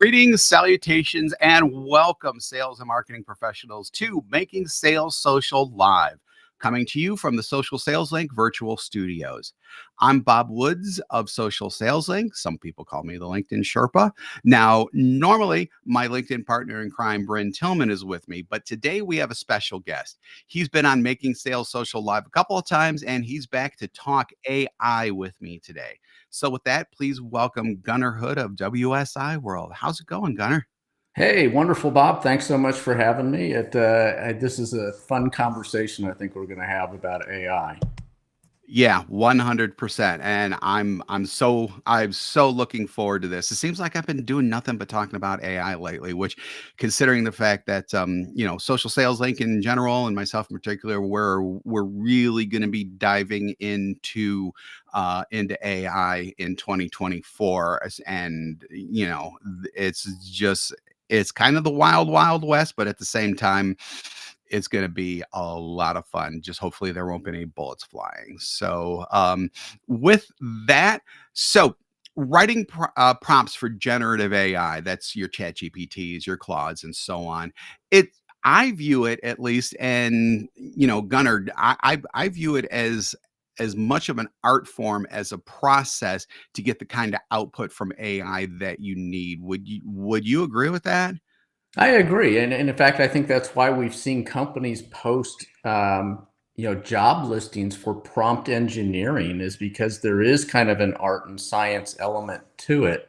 Greetings, salutations, and welcome, sales and marketing professionals, to Making Sales Social Live, coming to you from the Social Sales Link virtual studios. I'm Bob Woods of Social Sales Link. Some people call me the LinkedIn Sherpa. Now, normally, my LinkedIn partner in crime, Bryn Tillman, is with me, but today we have a special guest. He's been on Making Sales Social Live a couple of times, and he's back to talk AI with me today. So with that, please welcome Gunnar Hood of WSI World. How's it going, Gunnar? Hey, wonderful, Bob. Thanks so much for having me. This is a fun conversation I think we're going to have about AI. Yeah, 100%. And I'm so looking forward to this. It seems like I've been doing nothing but talking about AI lately, which, considering the fact that Social Sales Link in general and myself in particular, we're really going to be diving into AI in 2024. And it's kind of the wild, wild west, but at the same time, it's going to be a lot of fun. Just hopefully there won't be any bullets flying. So with that, writing prompts for generative AI, that's your chat GPTs, your Claudes, and so on. I view it, at least, and Gunnar, I view it as much of an art form as a process to get the kind of output from AI that you need. Would you agree with that? I agree, and in fact, I think that's why we've seen companies post, job listings for prompt engineering, is because there is kind of an art and science element to it.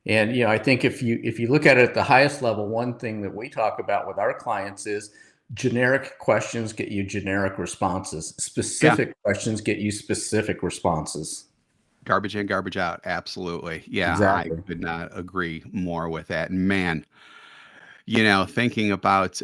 And I think if you look at it at the highest level, one thing that we talk about with our clients is generic questions get you generic responses. Specific questions get you specific responses. Garbage in, garbage out. Absolutely. Yeah, I Exactly. could not agree more with that. Man, thinking about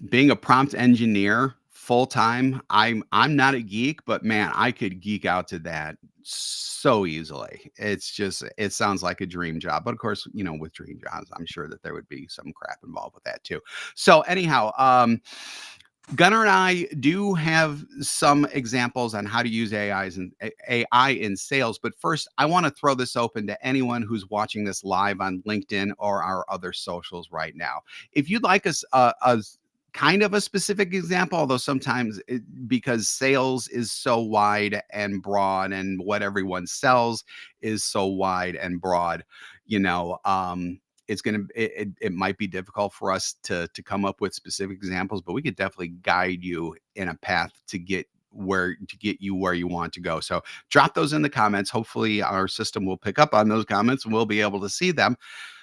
being a prompt engineer full time, I'm not a geek, but man, I could geek out to that so easily. It sounds like a dream job. But of course, with dream jobs, I'm sure that there would be some crap involved with that too. So anyhow, Gunnar and I do have some examples on how to use AI in sales, but first I want to throw this open to anyone who's watching this live on LinkedIn or our other socials right now. If you'd like a kind of a specific example, although sometimes because sales is so wide and broad and what everyone sells is so wide and broad, it might be difficult for us to come up with specific examples, but we could definitely guide you in a path to get you where you want to go. So drop those in the comments. Hopefully our system will pick up on those comments and we'll be able to see them.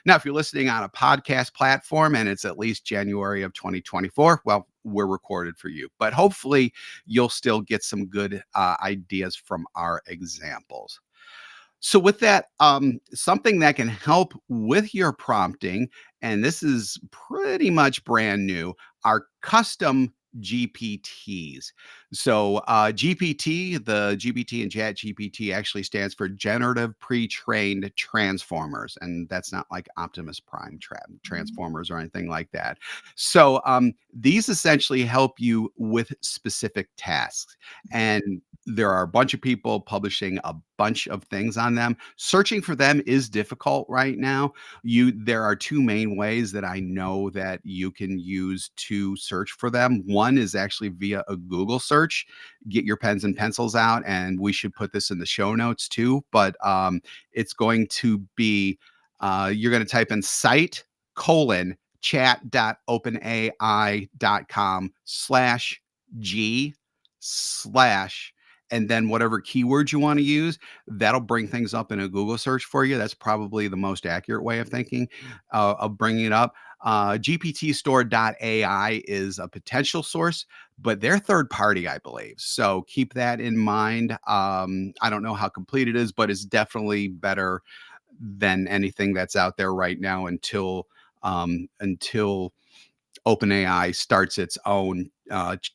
Now, if you're listening on a podcast platform and it's at least January of 2024, well, we're recorded for you, but hopefully you'll still get some good ideas from our examples. So with that, something that can help with your prompting, and this is pretty much brand new, are custom GPTs. So GPT, the GPT in Chat GPT actually stands for Generative Pre-trained Transformers, and that's not like Optimus Prime Transformers or anything like that. So these essentially help you with specific tasks, and there are a bunch of people publishing a bunch of things on them. Searching for them is difficult right now. There are two main ways that I know that you can use to search for them. One is actually via a Google search. Get your pens and pencils out, and we should put this in the show notes too. But it's going to be you're going to type in chat.openai.com/G/ and then whatever keywords you want to use, that'll bring things up in a Google search for you. That's probably the most accurate way of thinking of bringing it up. GPTstore.ai is a potential source, but they're third party, I believe. So keep that in mind. I don't know how complete it is, but it's definitely better than anything that's out there right now until OpenAI starts its own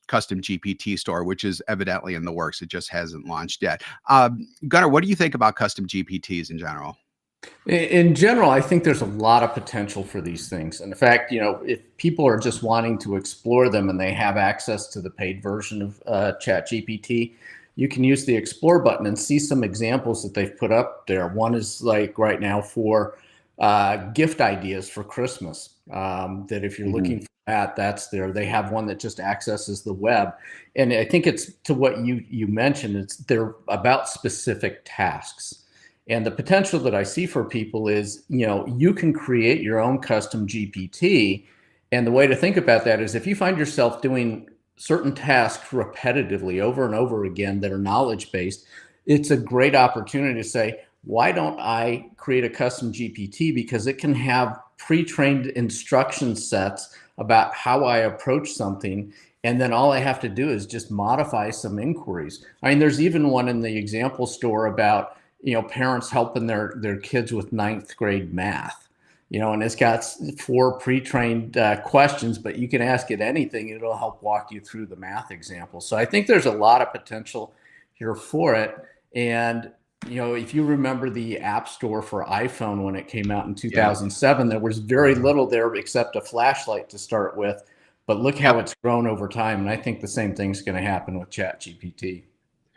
custom GPT store, which is evidently in the works. It just hasn't launched yet. Gunnar, what do you think about custom GPTs in general? In general, I think there's a lot of potential for these things. And in fact, if people are just wanting to explore them and they have access to the paid version of ChatGPT, you can use the Explore button and see some examples that they've put up there. One is like right now for gift ideas for Christmas. That if you're Mhm. looking for that, that's there. They have one that just accesses the web, and I think it's to what you mentioned. It's they're about specific tasks, and the potential that I see for people is, you can create your own custom GPT, and the way to think about that is if you find yourself doing certain tasks repetitively over and over again that are knowledge based, it's a great opportunity to say, why don't I create a custom GPT? Because it can have pre-trained instruction sets about how I approach something. And then all I have to do is just modify some inquiries. I mean, there's even one in the example store about, parents helping their kids with ninth grade math. And it's got 4 pre-trained questions, but you can ask it anything. It'll help walk you through the math example. So I think there's a lot of potential here for it. And if you remember the App Store for iPhone when it came out in Yeah. 2007, there was very little there except a flashlight to start with. But look how Yep. it's grown over time. And I think the same thing's going to happen with ChatGPT.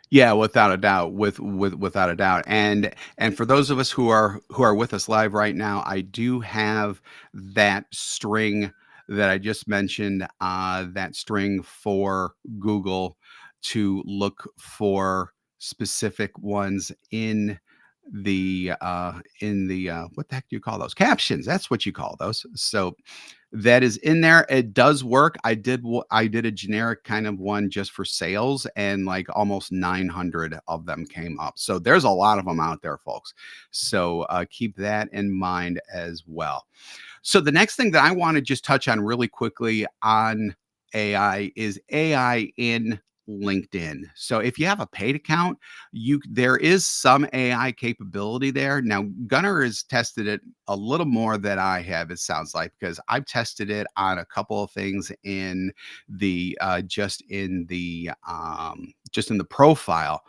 Yeah, without a doubt, without a doubt. And for those of us who are with us live right now, I do have that string that I just mentioned, that string for Google to look for specific ones in the what the heck do you call those? Captions. That's what you call those. So that is in there. It does work. I did a generic kind of one just for sales, and like almost 900 of them came up. So there's a lot of them out there, folks. So keep that in mind as well. So the next thing that I want to just touch on really quickly on AI is AI in LinkedIn. So if you have a paid account, there is some AI capability there. Now Gunnar has tested it a little more than I have, it sounds like, because I've tested it on a couple of things in the just in the profile.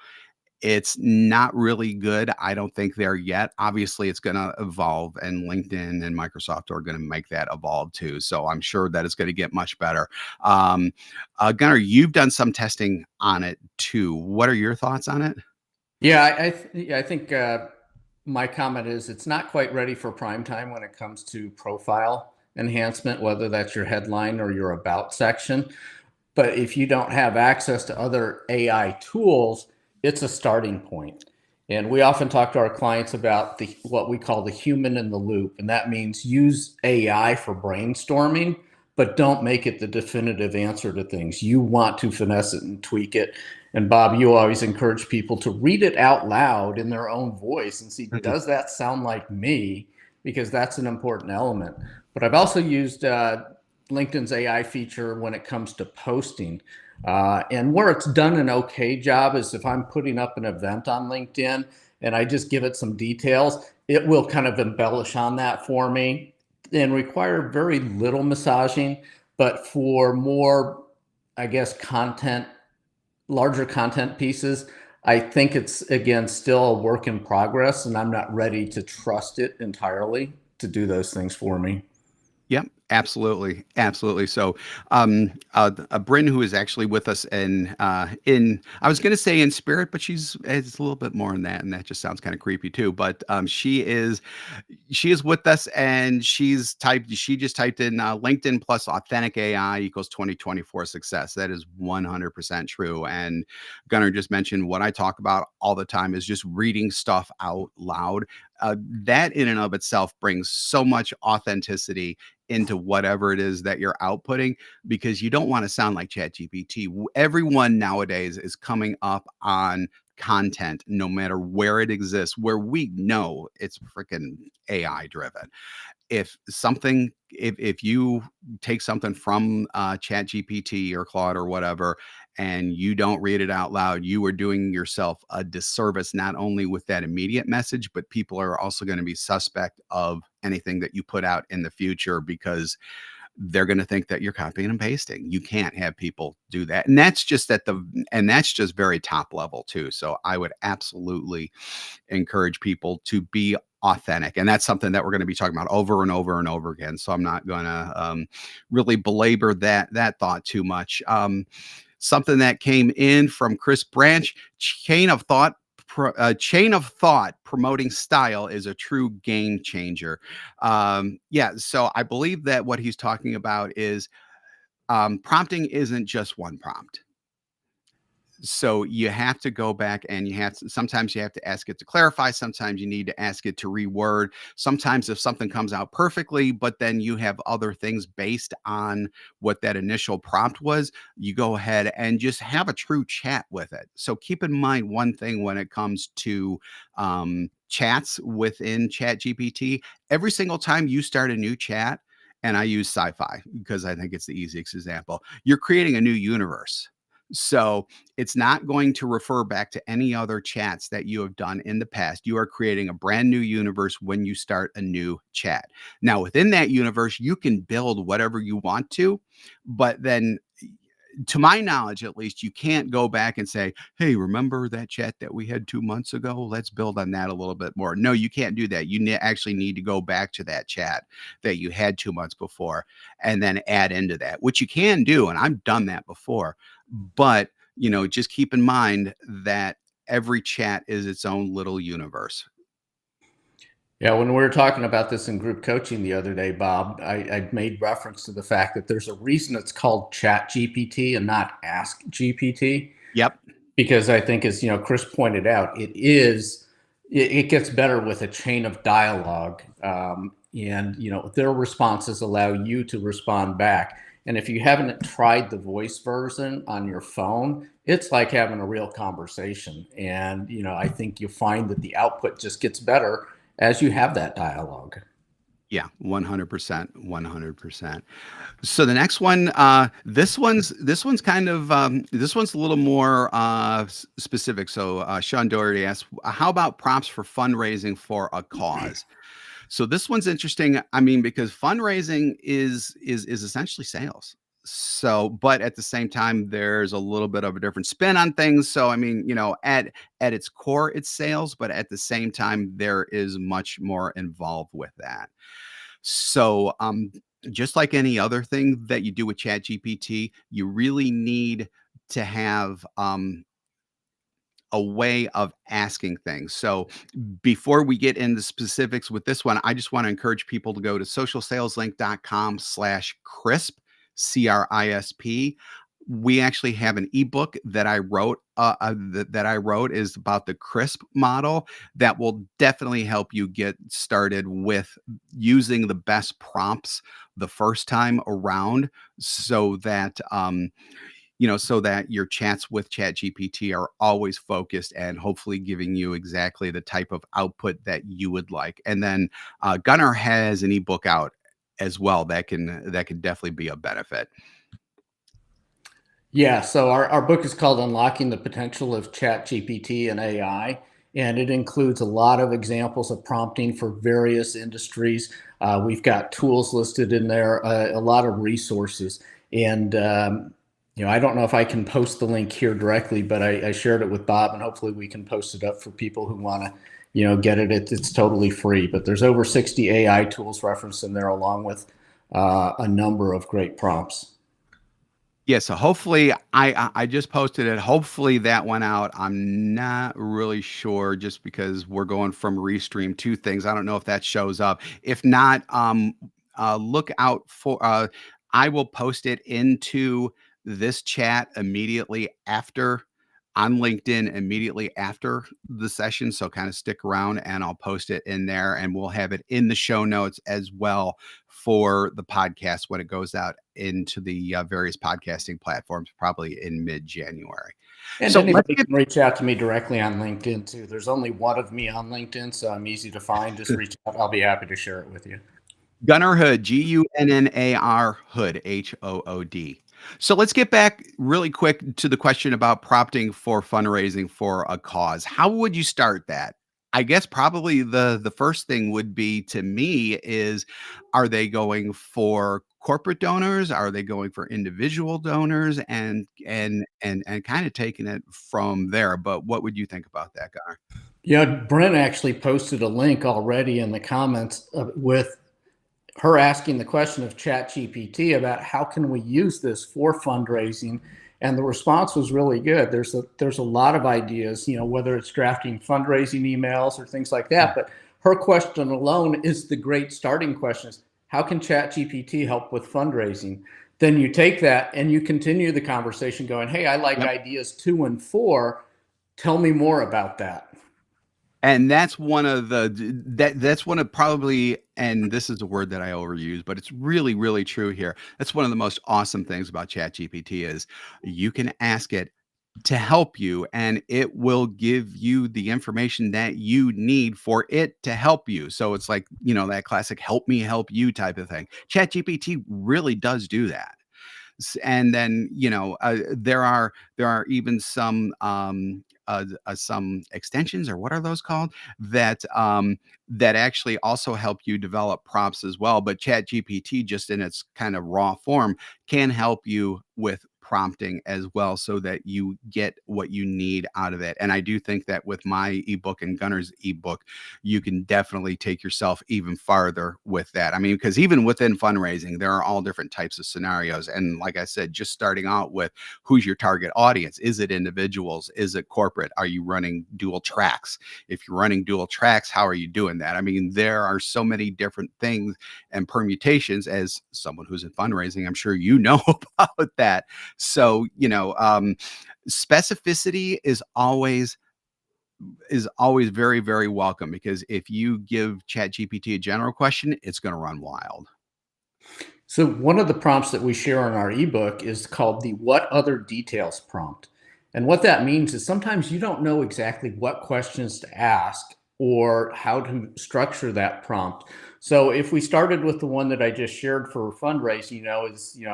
It's not really good. I don't think there yet. Obviously, it's going to evolve, and LinkedIn and Microsoft are going to make that evolve too. So I'm sure that it's going to get much better. Um, Gunnar, you've done some testing on it too. What are your thoughts on it? Yeah, I think my comment is it's not quite ready for prime time when it comes to profile enhancement, whether that's your headline or your about section. But if you don't have access to other AI tools, it's a starting point. And we often talk to our clients about what we call the human in the loop. And that means use AI for brainstorming, but don't make it the definitive answer to things. You want to finesse it and tweak it. And Bob, you always encourage people to read it out loud in their own voice and see, Mhm. does that sound like me? Because that's an important element. But I've also used LinkedIn's AI feature when it comes to posting. And where it's done an okay job is if I'm putting up an event on LinkedIn and I just give it some details, it will kind of embellish on that for me and require very little massaging. But for more, I guess, larger content pieces, I think it's, again, still a work in progress, and I'm not ready to trust it entirely to do those things for me. Yep, absolutely, absolutely. So, Bryn, who is actually with us in I was going to say in spirit, but it's a little bit more than that, and that just sounds kind of creepy too. But she is with us, and she just typed in LinkedIn plus authentic AI equals 2024 success. That is 100% true. And Gunnar just mentioned what I talk about all the time is just reading stuff out loud. That in and of itself brings so much authenticity into whatever it is that you're outputting, because you don't want to sound like ChatGPT. Everyone nowadays is coming up on content, no matter where it exists, where we know it's freaking AI driven. If you take something from chat gpt or claude or whatever, and you don't read it out loud, you are doing yourself a disservice, not only with that immediate message, but people are also going to be suspect of anything that you put out in the future, because they're going to think that you're copying and pasting. You can't have people do that. And that's just very top level too. So I would absolutely encourage people to be authentic. And that's something that we're going to be talking about over and over and over again. So I'm not going to really belabor that thought too much. Something that came in from Chris Branch, chain of thought chain of thought promoting style is a true game changer. Yeah, so I believe that what he's talking about is prompting isn't just one prompt. So you have to go back and sometimes you have to ask it to clarify, sometimes you need to ask it to reword. Sometimes if something comes out perfectly but then you have other things based on what that initial prompt was, you go ahead and just have a true chat with it. So keep in mind one thing when it comes to chats within chat gpt. Every single time you start a new chat, and I use sci-fi because I think it's the easiest example, you're creating a new universe. So it's not going to refer back to any other chats that you have done in the past. You are creating a brand new universe when you start a new chat. Now, within that universe, you can build whatever you want to, but then, to my knowledge, at least, you can't go back and say, hey, remember that chat that we had 2 months ago? Let's build on that a little bit more. No, you can't do that. You actually need to go back to that chat that you had 2 months before and then add into that, which you can do. And I've done that before. But, just keep in mind that every chat is its own little universe. Yeah, when we were talking about this in group coaching the other day, Bob, I made reference to the fact that there's a reason it's called Chat GPT and not Ask GPT, Yep. because I think, as Chris pointed out, it gets better with a chain of dialogue, and their responses allow you to respond back. And if you haven't tried the voice version on your phone, it's like having a real conversation. And I think you'll find that the output just gets better as you have that dialogue. Yeah, 100%, 100%. So the next one, this one's kind of this one's a little more specific. So Sean Doherty asks, how about prompts for fundraising for a cause? So this one's interesting. I mean, because fundraising is essentially sales. So, but at the same time, there's a little bit of a different spin on things. So, I mean, at its core, it's sales, but at the same time, there is much more involved with that. So, just like any other thing that you do with ChatGPT, you really need to have a way of asking things. So before we get into specifics with this one, I just want to encourage people to go to socialsaleslink.com/crisp, CRISP. We actually have an ebook that I wrote that I wrote is about the crisp model that will definitely help you get started with using the best prompts the first time around, so that so that your chats with ChatGPT are always focused and hopefully giving you exactly the type of output that you would like. And then Gunnar has an ebook out as well that can definitely be a benefit. Yeah, so our book is called Unlocking the Potential of ChatGPT and AI, and it includes a lot of examples of prompting for various industries. We've got tools listed in there, a lot of resources. And, I don't know if I can post the link here directly, but I shared it with Bob, and hopefully we can post it up for people who want to, get it. It's totally free, but there's over 60 AI tools referenced in there, along with a number of great prompts. Yeah, so hopefully I just posted it. Hopefully that went out. I'm not really sure just because we're going from Restream to things. I don't know if that shows up. If not, look out for I will post it into this chat immediately after on LinkedIn immediately after the session. So kind of stick around and I'll post it in there and we'll have it in the show notes as well for the podcast when it goes out into the various podcasting platforms, probably in mid-January. And So let's anybody get can reach out to me directly on LinkedIn too. There's only one of me on LinkedIn, so I'm easy to find. Just reach out. I'll be happy to share it with you. Gunnar Hood, Gunnar Hood, Hood. So let's get back really quick to the question about prompting for fundraising for a cause. How would you start that? I guess probably the first thing would be, to me, is, are they going for corporate donors? Are they going for individual donors? And kind of taking it from there. But what would you think about that, Gunnar? Yeah, Brent actually posted a link already in the comments with her asking the question of ChatGPT about how can we use this for fundraising. And the response was really good. There's a lot of ideas, whether it's drafting fundraising emails or things like that. But her question alone is the great starting questions. How can ChatGPT help with fundraising? Then you take that and you continue the conversation going, hey, I like Yep. ideas 2 and 4. Tell me more about that. And that's one of that's one of probably, and this is a word that I overuse, but it's really, really true here. That's one of the most awesome things about ChatGPT is you can ask it to help you and it will give you the information that you need for it to help you. So it's like, that classic help me help you type of thing. ChatGPT really does do that. And then there are even some extensions, or what are those called, that actually also help you develop prompts as well. But Chat GPT, just in its kind of raw form, can help you with prompting as well, so that you get what you need out of it. And I do think that with my ebook and Gunnar's ebook, you can definitely take yourself even farther with that. I mean, because even within fundraising, there are all different types of scenarios. And like I said, just starting out with, who's your target audience? Is it individuals? Is it corporate? Are you running dual tracks? If you're running dual tracks, how are you doing that? I mean, there are so many different things and permutations. As someone who's in fundraising, I'm sure you know about that. So, specificity is always very, very welcome, because if you give ChatGPT a general question, it's going to run wild. So one of the prompts that we share in our ebook is called the "What Other Details" prompt. And what that means is sometimes you don't know exactly what questions to ask or how to structure that prompt. So if we started with the one that I just shared for fundraising,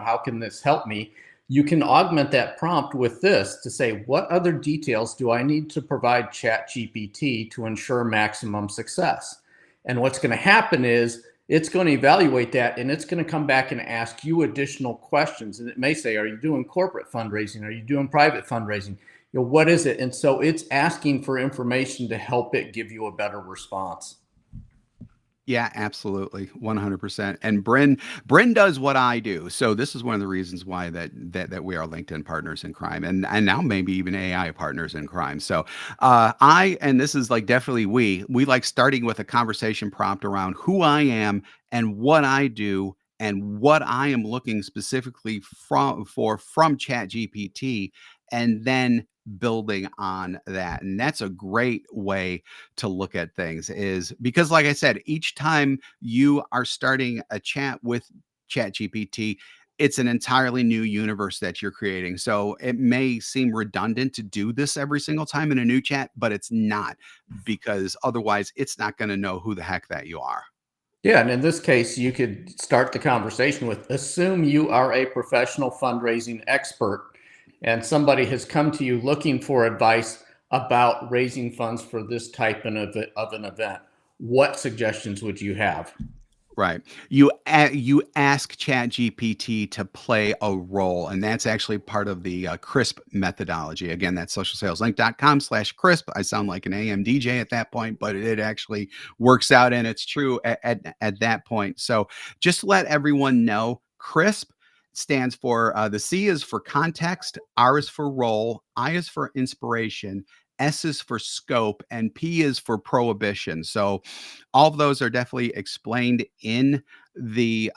how can this help me? You can augment that prompt with this to say, what other details do I need to provide ChatGPT to ensure maximum success? And what's going to happen is it's going to evaluate that and it's going to come back and ask you additional questions. And it may say, are you doing corporate fundraising? Are you doing private fundraising? What is it? And so it's asking for information to help it give you a better response. Yeah, absolutely. 100%. And Bryn does what I do. So this is one of the reasons why that we are LinkedIn partners in crime, and now maybe even AI partners in crime. So and this is like definitely we like starting with a conversation prompt around who I am and what I do and what I am looking specifically from Chat GPT, and then building on that. And that's a great way to look at things, is because, like I said, each time you are starting a chat with Chat GPT, it's an entirely new universe that you're creating. So it may seem redundant to do this every single time in a new chat, but it's not, because otherwise it's not going to know who the heck that you are. Yeah, and in this case, you could start the conversation with, assume you are a professional fundraising expert and somebody has come to you looking for advice about raising funds for this type of an event. What suggestions would you have? Right. You ask ChatGPT to play a role, and that's actually part of the CRISP methodology. Again, that's socialsaleslink.com/CRISP. I sound like an AM DJ at that point, but it actually works out, and it's true at that point. So just let everyone know, CRISP stands for, the C is for context, R is for role, I is for inspiration, S is for scope, and P is for prohibition. So all of those are definitely explained in the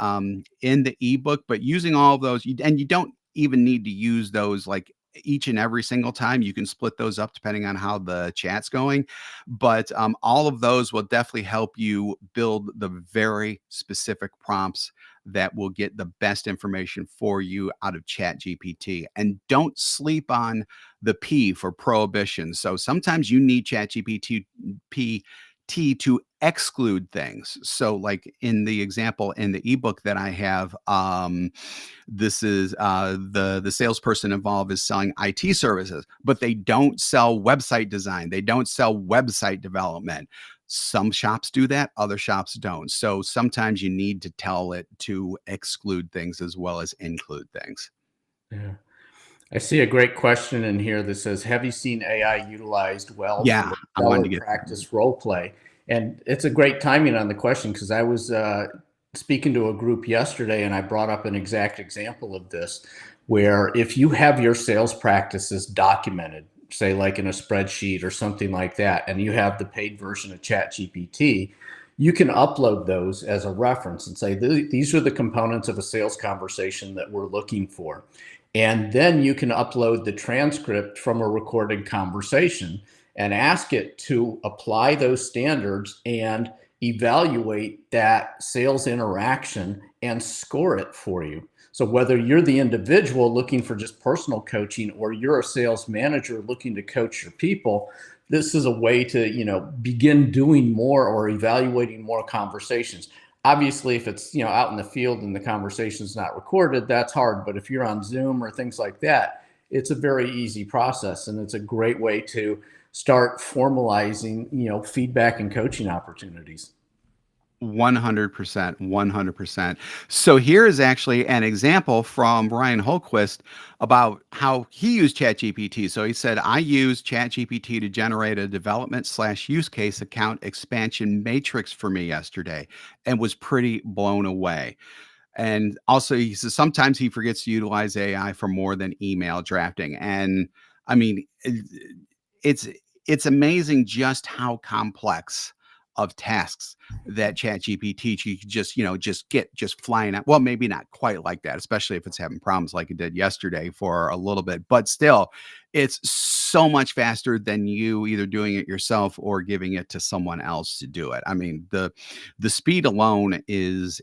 ebook, but using all of those, and you don't even need to use those like each and every single time. You can split those up depending on how the chat's going, but all of those will definitely help you build the very specific prompts that will get the best information for you out of Chat GPT. And don't sleep on the P for prohibition. So sometimes you need Chat GPT to exclude things. So, like in the example in the ebook that I have, this is the salesperson involved is selling IT services, but they don't sell website design. They don't sell website development. Some shops do that, other shops don't. So sometimes you need to tell it to exclude things as well as include things. Yeah. I see a great question in here that says, have you seen AI utilized well Yeah, for I wanted seller to get. practice role play? And it's a great timing on the question because I was speaking to a group yesterday and I brought up an exact example of this. where if you have your sales practices documented, say like in a spreadsheet or something like that, and you have the paid version of ChatGPT, you can upload those as a reference and say, these are the components of a sales conversation that we're looking for. And then you can upload the transcript from a recorded conversation and ask it to apply those standards and evaluate that sales interaction and score it for you. So whether you're the individual looking for just personal coaching or you're a sales manager looking to coach your people, this is a way to, begin doing more or evaluating more conversations. Obviously, if it's, out in the field and the conversation is not recorded, that's hard. But if you're on Zoom or things like that, it's a very easy process, and it's a great way to start formalizing, feedback and coaching opportunities. 100%, 100%. So here is actually an example from Ryan Holquist about how he used ChatGPT. So he said, I used ChatGPT to generate a development/use case account expansion matrix for me yesterday and was pretty blown away. And also, he says sometimes he forgets to utilize AI for more than email drafting. And I mean, it's it's amazing just how complex of tasks that ChatGPT you could just flying out. Well, maybe not quite like that, especially if it's having problems like it did yesterday for a little bit. But still, it's so much faster than you either doing it yourself or giving it to someone else to do it. I mean, the speed alone is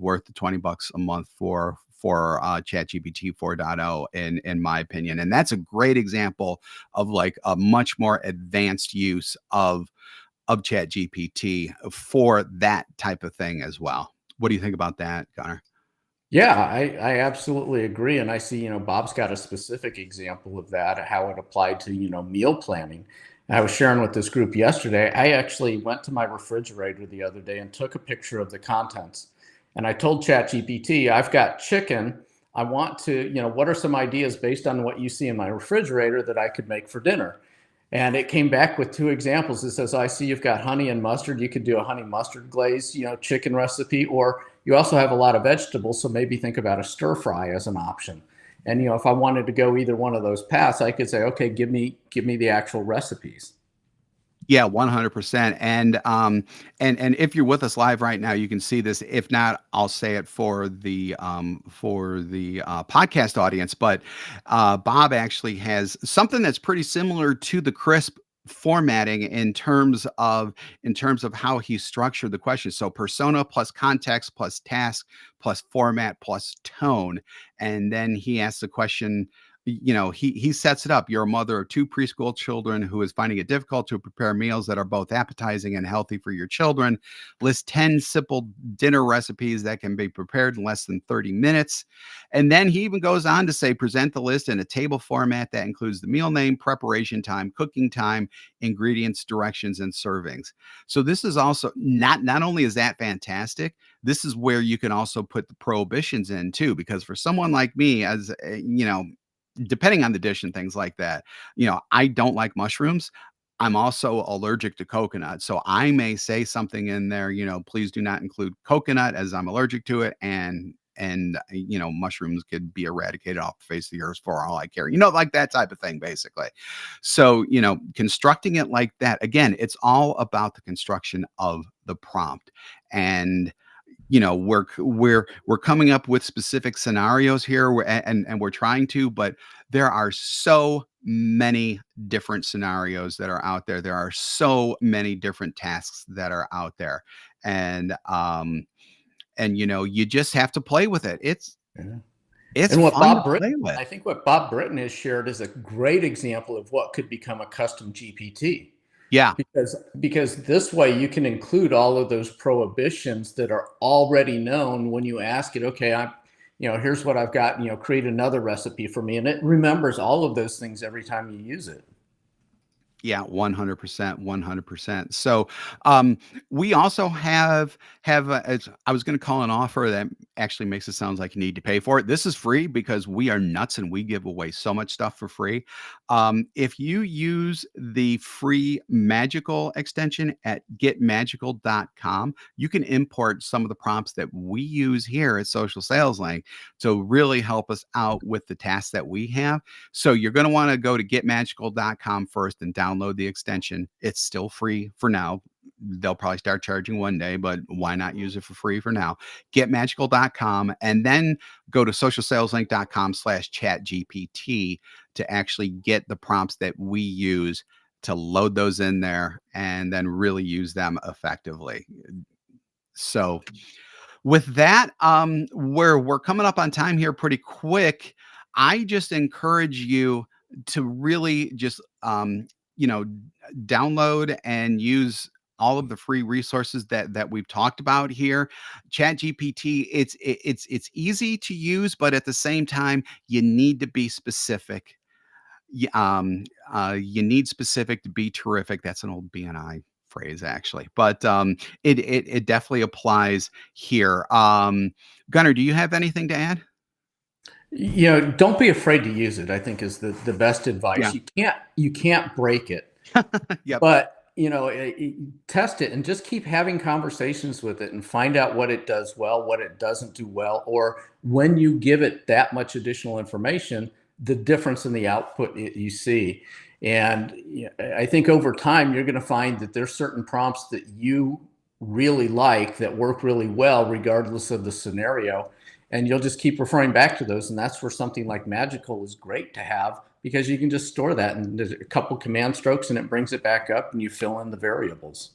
worth the $20 a month for ChatGPT 4.0 in my opinion. And that's a great example of like a much more advanced use of ChatGPT for that type of thing as well. What do you think about that, Gunnar? Yeah, I absolutely agree. And I see, Bob's got a specific example of that, how it applied to, meal planning. And I was sharing with this group yesterday. I actually went to my refrigerator the other day and took a picture of the contents. And I told ChatGPT, I've got chicken. I want to, what are some ideas based on what you see in my refrigerator that I could make for dinner? And it came back with two examples. It says, I see you've got honey and mustard. You could do a honey mustard glaze, chicken recipe, or you also have a lot of vegetables. So maybe think about a stir fry as an option. And, if I wanted to go either one of those paths, I could say, okay, give me the actual recipes. Yeah, 100%. And if you're with us live right now, you can see this. If not, I'll say it for the podcast audience. But Bob actually has something that's pretty similar to the crisp formatting in terms of how he structured the question. So persona plus context plus task plus format plus tone. And then he asks the question, he sets it up. You're a mother of two preschool children who is finding it difficult to prepare meals that are both appetizing and healthy for your children. List 10 simple dinner recipes that can be prepared in less than 30 minutes. And then he even goes on to say, present the list in a table format that includes the meal name, preparation time, cooking time, ingredients, directions, and servings. So this is also not only is that fantastic, this is where you can also put the prohibitions in too, because for someone like me, as depending on the dish and things like that, I don't like mushrooms. I'm also allergic to coconut. So I may say something in there, please do not include coconut as I'm allergic to it. And mushrooms could be eradicated off the face of the earth for all I care, like that type of thing, basically. So, constructing it like that, again, it's all about the construction of the prompt. And we're coming up with specific scenarios here, and we're trying to, but there are so many different scenarios that are out there. There are so many different tasks that are out there, and you just have to play with it. Yeah. It's And fun to play I with. think what Bob Britton has shared is a great example of what could become a custom GPT. Yeah. Because this way you can include all of those prohibitions that are already known when you ask it, okay, here's what I've got, create another recipe for me. And it remembers all of those things every time you use it. Yeah, 100%, 100%. So, um, we also have I was going to call an offer that actually makes it sound like you need to pay for it. This is free because we are nuts and we give away so much stuff for free. If you use the free Magical extension at getmagical.com, you can import some of the prompts that we use here at Social Sales Link to really help us out with the tasks that we have. So you're going to want to go to getmagical.com first and download the extension. It's still free for now. They'll probably start charging one day, but why not use it for free for now? Getmagical.com and then go to socialsaleslink.com/chatgpt to actually get the prompts that we use to load those in there and then really use them effectively. So with that, we're coming up on time here pretty quick. I just encourage you to really just you know download and use all of the free resources that we've talked about here. Chat GPT, it's easy to use, but at the same time you need to be specific. You need specific to be terrific. That's an old BNI phrase, actually, but it definitely applies here. Gunnar, do you have anything to add? Don't be afraid to use it, I think, is the best advice. Yeah. You can't break it, Yep. but test it and just keep having conversations with it and find out what it does well, what it doesn't do well, or when you give it that much additional information, the difference in the output you see. And I think over time you're going to find that there's certain prompts that you really like that work really well regardless of the scenario, and you'll just keep referring back to those. And that's where something like Magical is great to have, because you can just store that and there's a couple command strokes and it brings it back up and you fill in the variables.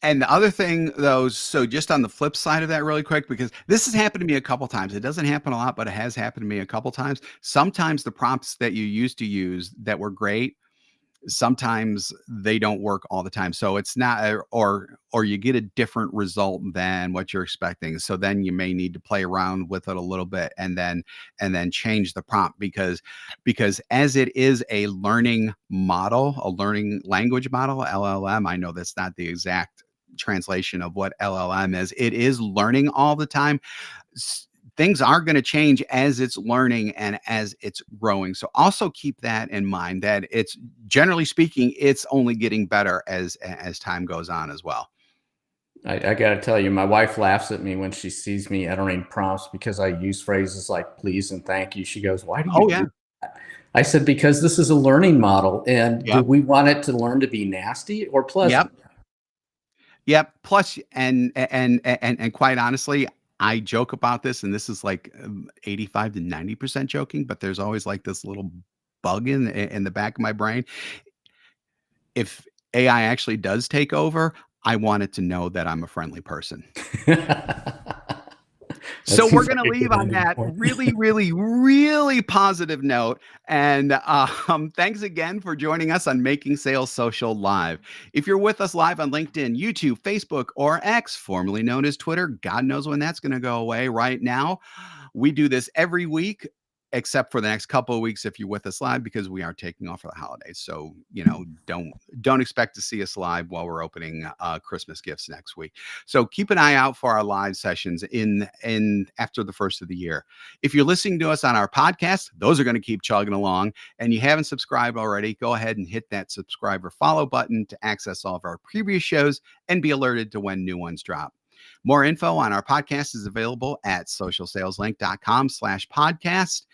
And the other thing, though, so just on the flip side of that, really quick, because this has happened to me a couple times. It doesn't happen a lot, but it has happened to me a couple times. Sometimes the prompts that you used to use that were great, sometimes they don't work all the time. So it's not or you get a different result than what you're expecting. So then you may need to play around with it a little bit and then change the prompt because as it is a learning model, a learning language model, LLM, I know that's not the exact translation of what LLM is. It is learning all the time. Things are going to change as it's learning and as it's growing. So also keep that in mind that it's generally speaking, it's only getting better as time goes on as well. I got to tell you, my wife laughs at me when she sees me entering prompts because I use phrases like please and thank you. She goes, "Why do you Oh do yeah. that?" I said, "Because this is a learning model. And do Yep. we want it to learn to be nasty or Yep. pleasant?" Yep. Plus, and quite honestly, I joke about this, and this is like 85 to 90% joking, but there's always like this little bug in the back of my brain. If AI actually does take over, I want it to know that I'm a friendly person. That So we're seems going to like a leave good on ending that point. really, really, really positive note. And thanks again for joining us on Making Sales Social Live. If you're with us live on LinkedIn, YouTube, Facebook, or X, formerly known as Twitter, God knows when that's going to go away right now. We do this every week, except for the next couple of weeks if you're with us live, because we are taking off for the holidays. So, don't expect to see us live while we're opening Christmas gifts next week. So keep an eye out for our live sessions in after the first of the year. If you're listening to us on our podcast, those are going to keep chugging along. And you haven't subscribed already, go ahead and hit that subscribe or follow button to access all of our previous shows and be alerted to when new ones drop. More info on our podcast is available at socialsaleslink.com/podcast.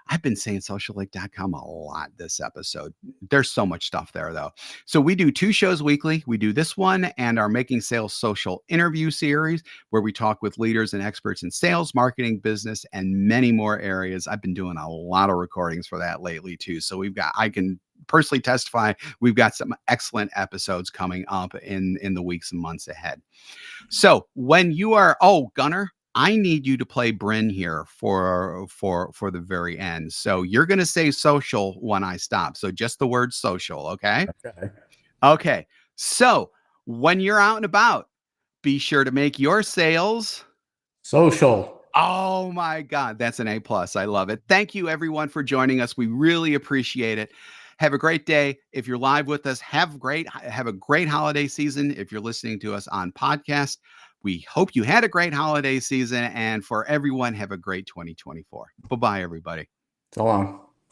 I've been saying sociallink.com a lot this episode. There's so much stuff there, though. So we do 2 shows weekly. We do this one and our Making Sales Social interview series, where we talk with leaders and experts in sales, marketing, business, and many more areas. I've been doing a lot of recordings for that lately, too. So I can personally testify, we've got some excellent episodes coming up in the weeks and months ahead. So when you are, oh, Gunnar, I need you to play Bryn here for the very end. So you're going to say social when I stop. So just the word social, okay? Okay. Okay. So when you're out and about, be sure to make your sales. Social. Oh my God, that's an A plus. I love it. Thank you everyone for joining us. We really appreciate it. Have a great day. If you're live with us, have a great holiday season. If you're listening to us on podcast, we hope you had a great holiday season. And for everyone, have a great 2024. Bye-bye, everybody. So long.